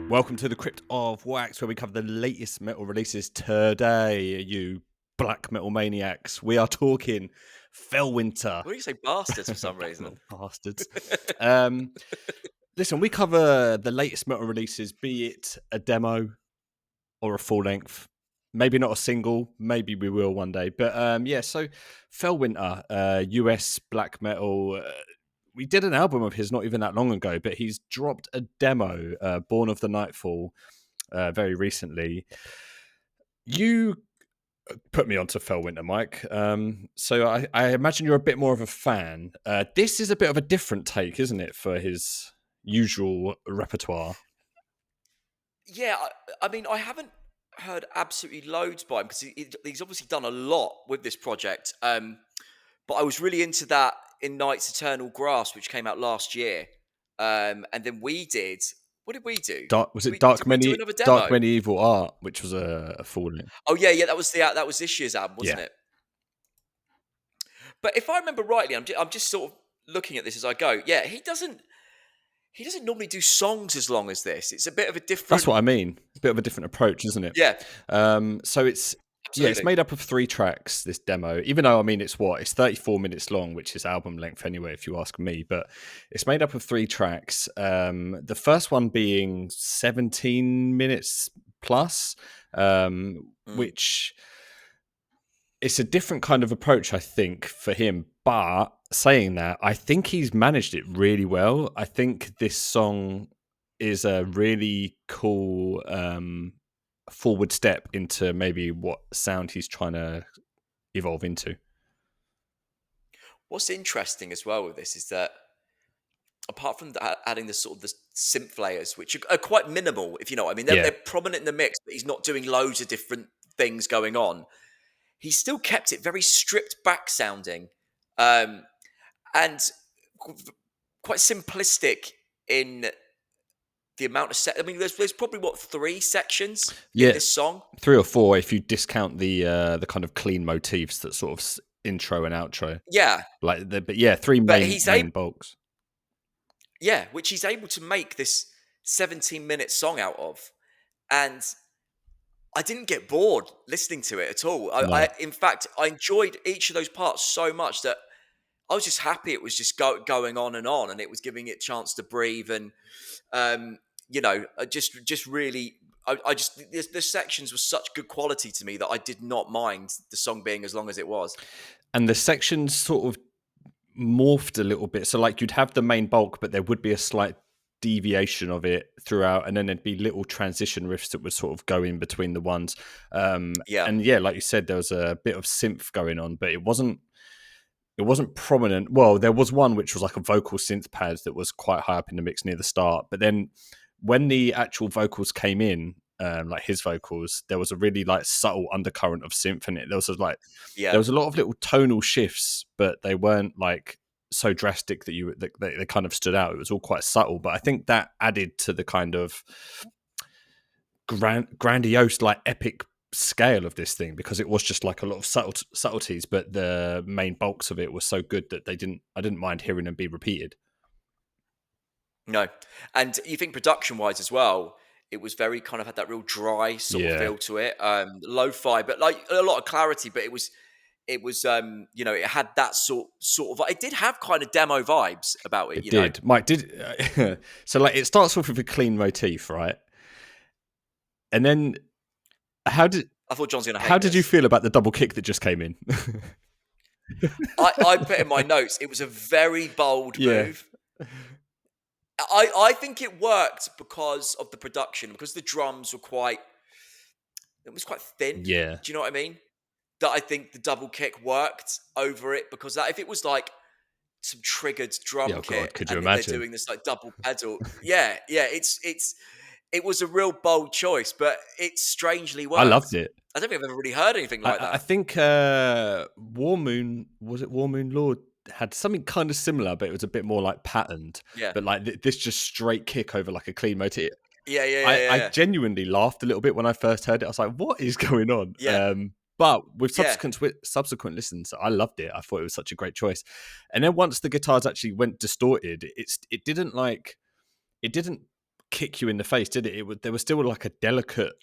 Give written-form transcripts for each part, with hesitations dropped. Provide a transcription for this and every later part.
Welcome to the Crypt of Wax, where we cover the latest metal releases today, you black metal maniacs. We are talking Fellwinter. Why do you say bastards for some Black reason? metal bastards. Listen, we cover the latest metal releases, be it a demo or a full length. Maybe not a single, maybe we will one day. But so Fellwinter, US black metal. We did an album of his not even that long ago, but he's dropped a demo, Born of Nightfall, very recently. You put me onto Fellwinter, Mike. So I imagine you're a bit more of a fan. This is a bit of a different take, isn't it, for his usual repertoire? Yeah, I mean, I haven't heard absolutely loads by him because he's obviously done a lot with this project. But I was really into that in Night's Eternal Grass, which came out last year. And then we did. What did we do? Dark Did we do another demo? Dark Medieval Art, which was a full length. Oh yeah, that was this year's album, wasn't it? But if I remember rightly, I'm just sort of looking at this as I go. Yeah, he doesn't normally do songs as long as this. It's a bit of a different. That's what I mean. A bit of a different approach, isn't it? Yeah. So it's Absolutely. it's made up of 3 tracks. This demo, even though I mean it's 34 minutes long, which is album length anyway, if you ask me. But it's made up of 3 tracks. The first one being 17 minutes plus, which it's a different kind of approach, I think, for him. But saying that, I think he's managed it really well. I think this song is a really cool forward step into maybe what sound he's trying to evolve into. What's interesting as well with this is that apart from adding the sort of the synth layers, which are quite minimal, if you know what I mean, they're prominent in the mix, but he's not doing loads of different things going on. He's still kept it very stripped back sounding, and quite simplistic in the amount of I mean, there's probably 3 sections in this song, 3 or 4 if you discount the kind of clean motifs that sort of intro and outro. Yeah, but 3 main bulks. Yeah, which he's able to make this 17-minute song out of, and I didn't get bored listening to it at all. In fact, I enjoyed each of those parts so much that I was just happy it was just going on, and it was giving it a chance to breathe. And just really, the sections were such good quality to me that I did not mind the song being as long as it was. And the sections sort of morphed a little bit. So like you'd have the main bulk, but there would be a slight deviation of it throughout, and then there'd be little transition riffs that would sort of go in between the ones. And like you said, there was a bit of synth going on, but it wasn't prominent. Well, there was one which was like a vocal synth pad that was quite high up in the mix near the start, but then when the actual vocals came in, like his vocals, there was a really like subtle undercurrent of synth in it. There was there was a lot of little tonal shifts, but they weren't like so drastic that they kind of stood out. It was all quite subtle, but I think that added to the kind of grandiose, like epic scale of this thing, because it was just like a lot of subtleties, but the main bulks of it were so good that I didn't mind hearing them be repeated. No, and you think production-wise as well, it was very kind of had that real dry sort of feel to it, lo-fi, but like a lot of clarity. But it was it had that sort of. It did have kind of demo vibes about it. It did, Mike. So like it starts off with a clean motif, right? And then I thought John's gonna hate How did you feel about the double kick that just came in? I put in my notes, it was a very bold move. I think it worked because of the production, because the drums were quite thin. Yeah. Do you know what I mean? That I think the double kick worked over it, because if it was like some triggered drum kit, could you imagine? They're doing this like double pedal. It was a real bold choice, but it strangely worked. I loved it. I don't think I've ever really heard anything like that. I think War Moon Lord had something kind of similar, but it was a bit more like patterned. Yeah. But like this just straight kick over like a clean motif. I genuinely laughed a little bit when I first heard it. I was like, what is going on? Yeah. But with subsequent listens, I loved it. I thought it was such a great choice. And then once the guitars actually went distorted, it didn't kick you in the face, did it? There was still like a delicate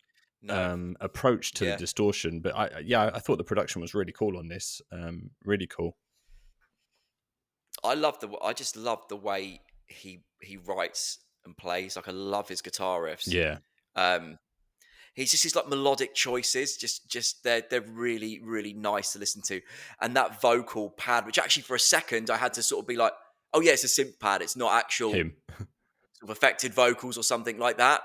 No. approach to the Yeah. distortion, but I thought the production was really cool on this. Really cool. I just love the way he writes and plays. Like I love his guitar riffs. Yeah, Um, he's just his like melodic choices. Just they're really really nice to listen to. And that vocal pad, which actually for a second I had to sort of be like, oh yeah, it's a synth pad. It's not actual him. sort of affected vocals or something like that.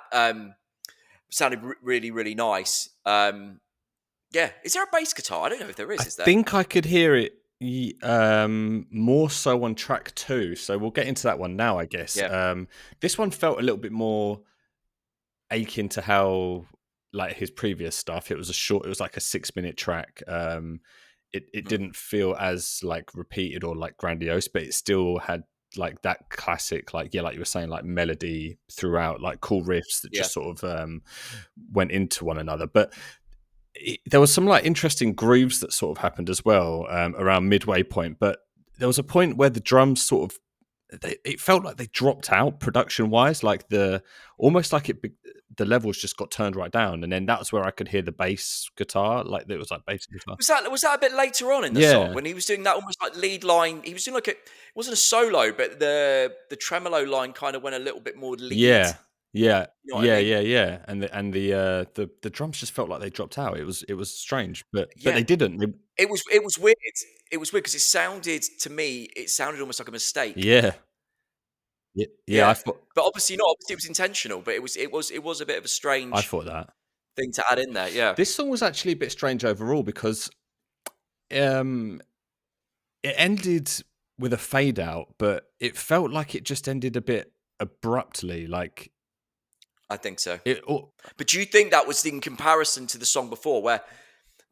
Sounded really really nice. Yeah, is there a bass guitar? I don't know if there is. I Is there? think I could hear it more so on track 2. So we'll get into that one now, I guess. Yeah. This one felt a little bit more akin to how like his previous stuff. It was like a 6-minute track. It Mhm. didn't feel as like repeated or like grandiose, but it still had like that classic, like like you were saying, like melody throughout, like cool riffs that Yeah. just sort of went into one another. But there was some like interesting grooves that sort of happened as well around midway point. But there was a point where the drums sort of it felt like they dropped out production wise, like almost like the levels just got turned right down, and then that's where I could hear the bass guitar, like it was like bass guitar. Was that a bit later on in the song Yeah, when he was doing that almost like lead line? He was doing like it wasn't a solo, but the tremolo line kind of went a little bit more lead. yeah, yeah, You know what I mean? yeah. And the drums just felt like they dropped out. It was strange, but Yeah. they didn't. It was weird. It was weird because it sounded almost like a mistake. Yeah, yeah. Yeah. But obviously not. Obviously it was intentional, but it was a bit of a I strange thought that thing to add in there. Yeah. this song was actually a bit strange overall because um it ended with a fade out, but it felt like it just ended a bit abruptly. Like I think so. it. Oh, But do you think that was in comparison to the song before where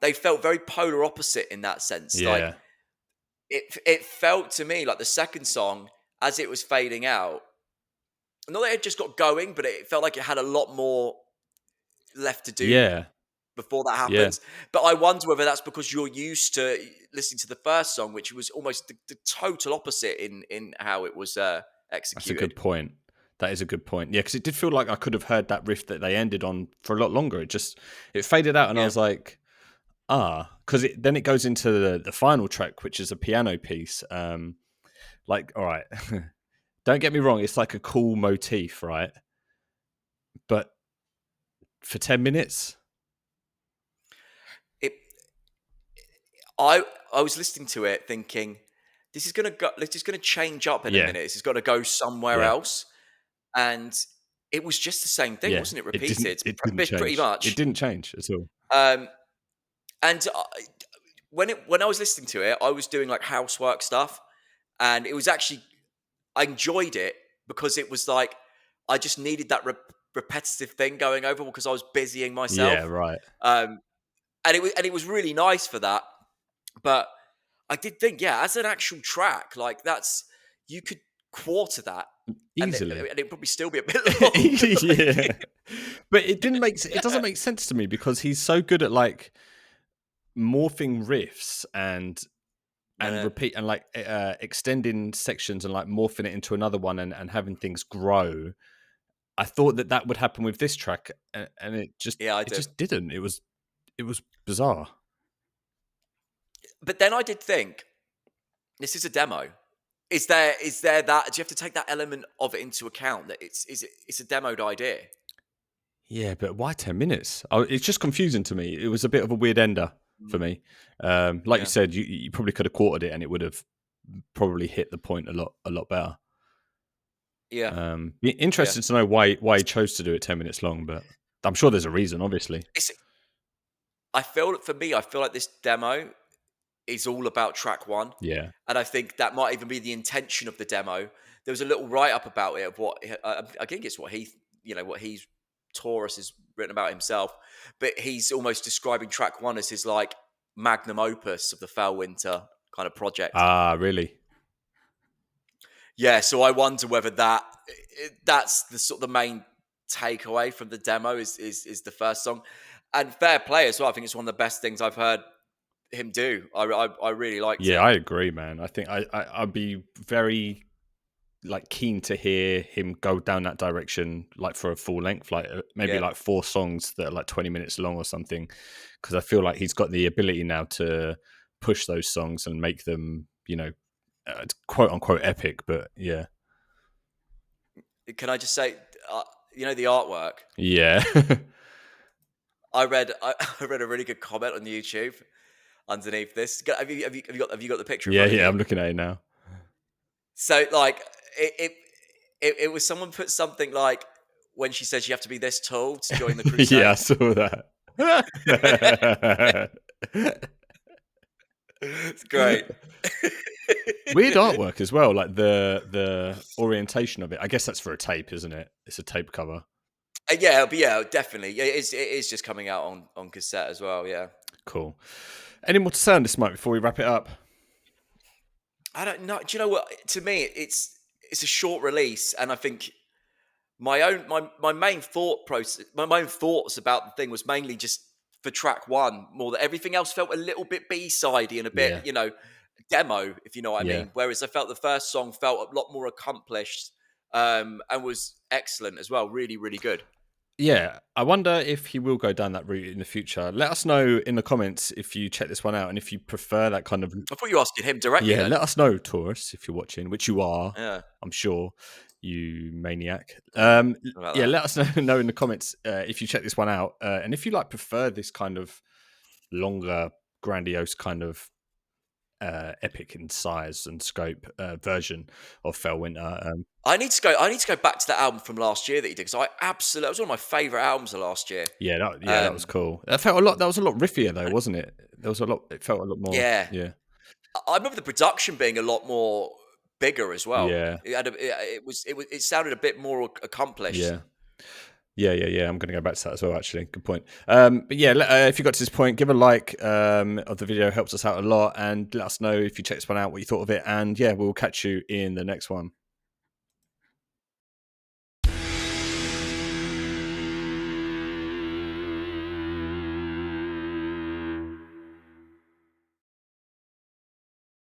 they felt very polar opposite in that sense? Like yeah, it felt to me like the second song as it was fading out, not that it just got going, but it felt like it had a lot more left to do yeah, before that yeah. happens. But I wonder whether that's because you're used to listening to the first song, which was almost the total opposite in how it was That's a executed. good point. That is a good point. Yeah, because it did feel like I could have heard that riff that they ended on for a lot longer. It faded out, and I Yeah. was like, because then it goes into the final track, which is a piano piece. Like, all right, don't get me wrong, it's like a cool motif, right? But for 10 minutes, It I was listening to it thinking, this is gonna change up in a yeah, minute. This is gonna go somewhere yeah, else. And it was just the same thing, yeah. wasn't it? It didn't. Repeated It didn't pretty change. It much. didn't change at all. Um, and when I was listening to it, I was doing like housework stuff, and it was actually I enjoyed it because it was like I just needed that repetitive thing going over because I was busying Yeah, myself, right. um, and it was really nice for that. But I did think, yeah, as an actual track, like that's you could quarter that, Easily. and it'd probably still be a bit long. Yeah, Like, but it didn't make. It doesn't yeah, make sense to me because he's so good at like morphing riffs I and know. repeat and like extending sections and like morphing it into another one and having things grow. I thought that would happen with this track, and Yeah, I it do. just didn't. It was bizarre. But then I did think this is a demo. Is there that? Do you have to take that element of it into account that it's a demoed idea? Yeah, but why 10 minutes? Oh, it's just confusing to me. It was a bit of a weird ender for Mm, me. Like you yeah, said, you probably could have quartered it, and it would have probably hit the point a lot better. yeah, Be yeah. interested to know why he chose to do it 10 minutes long, but I'm sure there's a reason, obviously. It's. I feel for me. I feel like this demo is all about track one, Yeah. and I think that might even be the intention of the demo. There was a little write up about it of what I think it's what what he's Taurus has written about himself, but he's almost describing track one as his like magnum opus of the Fellwinter kind of project. Ah, really? Yeah, so I wonder whether that's the sort of the main takeaway from the demo is the first song, and fair play as well. I think it's one of the best things I've heard him do. I really liked Yeah, it. I agree, man. I think I'd be very like keen to hear him go down that direction, like for a full length, like maybe Yeah. like 4 songs that are like 20 minutes long or something. Because I feel like he's got the ability now to push those songs and make them, quote unquote epic. But yeah, Can I just say, the artwork? yeah, I read I read a really good comment on YouTube underneath this. Have you got the picture in yeah, front of yeah. you? I'm looking at it now. So like it was someone put something like when she says you have to be this tall to join the Yeah, I crusade. saw that. It's great. Weird artwork as well, like the orientation of it. I guess that's for a tape, isn't it? It's a tape cover. Yeah, but yeah, definitely. Yeah, it is just coming out on cassette as well. Yeah. Cool. Any more to say on this, Mike, before we wrap it up? I don't know. Do you know what? To me, it's a short release, and I think my main thought process, my main thoughts about the thing was mainly just for track one. More that everything else felt a little bit B-sidey and a bit, Yeah, demo, if you know what I yeah. mean. Whereas I felt the first song felt a lot more accomplished, and was excellent as well. Really, really good. Yeah, I wonder if he will go down that route in the future. Let us know in the comments if you check this one out and if you prefer that kind of. I thought you were asking him directly. Yeah, Then, let us know, Taurus, if you're watching, which you are, yeah, I'm sure, you maniac. about Yeah, that. let us know in the comments if you check this one out, and if you prefer this kind of longer, grandiose kind of epic in size and scope version of Fellwinter. I need to go. I need to go back to that album from last year that he did because I absolutely that was one of my favorite albums of last year. That was cool. That felt a lot. That was a lot riffier though, And wasn't it? There was a lot. It felt a lot more. yeah, Yeah, I remember the production being a lot more bigger as well. yeah, It sounded a bit more accomplished. yeah. Yeah. I'm going to go back to that as well. Actually, good point. But yeah, if you got to this point, give a like of the video. Helps us out a lot, and let us know if you check this one out, what you thought of it. And yeah, we'll catch you in the next one.